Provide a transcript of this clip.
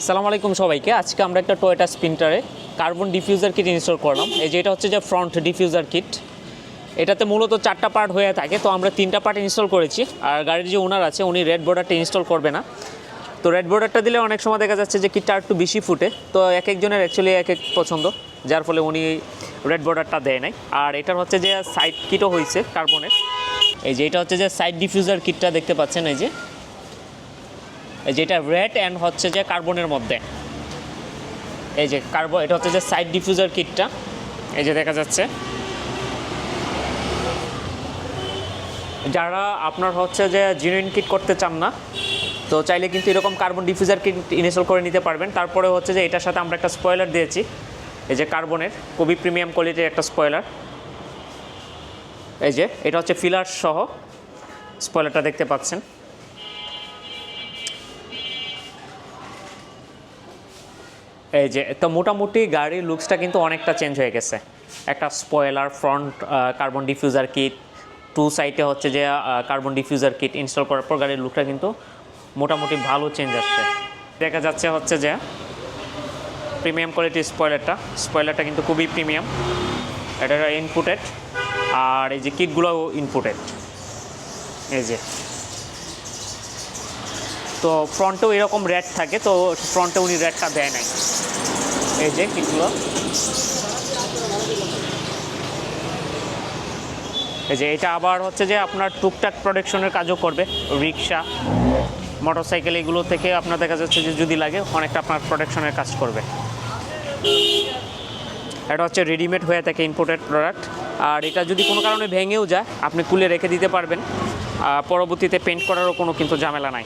আসসালামু আলাইকুম সবাইকে। আজকে আমরা একটা টয়োটা স্প্রিন্টারে কার্বন ডিফিউজার কিট ইনস্টল করলাম। এই যে এটা হচ্ছে যে ফ্রন্ট ডিফিউজার কিট। এটাতে মূলত 4টা পার্ট হয়ে থাকে, তো আমরা 3টা পার্ট ইনস্টল করেছি। আর গাড়ির যে ওনার আছে উনি রেড বর্ডারটা ইনস্টল করবে না। তো রেড বর্ডারটা দিলে অনেক সময় দেখা যাচ্ছে যে কিটটা একটু বেশি ফুটে, তো এক একজনের অ্যাকচুয়ালি এক এক পছন্দ, যার ফলে উনি রেড বর্ডারটা দেয় নাই। আর এটার হচ্ছে যে সাইড কিটও হয়েছে কার্বনের। এই যে এটা হচ্ছে যে সাইড ডিফিউজার কিটটা দেখতে পাচ্ছেন, এই যে যেটা রেড অ্যান্ড হচ্ছে যে কার্বনের মধ্যে। এই যে কার্বন, এটা হচ্ছে যে সাইড ডিফিউজার কিটটা, এই যে দেখা যাচ্ছে। যারা আপনার হচ্ছে যে জেনুইন কিট করতে চান না, তো চাইলে কিন্তু এরকম কার্বন ডিফিউজার কিট ইনস্টল করে নিতে পারবেন। তারপরে হচ্ছে যে এটার সাথে আমরা একটা স্পয়লার দিয়েছি, এই যে কার্বনের খুবই প্রিমিয়াম কোয়ালিটির একটা স্পয়লার। এই যে এটা হচ্ছে ফিলার সহ স্পয়লারটা দেখতে পাচ্ছেন। এই যে তো মোটামুটি গাড়ির লুকসটা কিন্তু অনেকটা চেঞ্জ হয়ে গেছে। একটা spoiler, front carbon diffuser kit, two সাইডে হচ্ছে যে কার্বন ডিফিউজার কিট ইনস্টল করার পর গাড়ির লুকটা কিন্তু মোটামুটি ভালো চেঞ্জ আসছে। দেখা যাচ্ছে হচ্ছে যে প্রিমিয়াম কোয়ালিটির স্পয়লারটা কিন্তু খুবই প্রিমিয়াম। এটা ইনপুটেড, আর এই যে কিটগুলোও ইনপুটেড। এই যে তো ফ্রন্টেও এরকম রেড থাকে, তো ফ্রন্টে উনি রেডটা দেয় নাই। এই যে কিটগুলো, এই যে এটা আবার হচ্ছে যে আপনার টুকটাক প্রোডাকশনের কাজও করবে। রিক্সা, মোটরসাইকেল এগুলো থেকে আপনার দেখা যাচ্ছে যে যদি লাগে অনেকটা আপনার প্রোডাকশনের কাজ করবে। এটা হচ্ছে রেডিমেড হয়ে থাকে ইম্পোর্টেড প্রোডাক্ট। আর এটা যদি কোনো কারণে ভেঙেও যায় আপনি খুলে রেখে দিতে পারবেন, পরবর্তীতে পেন্ট করারও কোনো কিন্তু ঝামেলা নাই।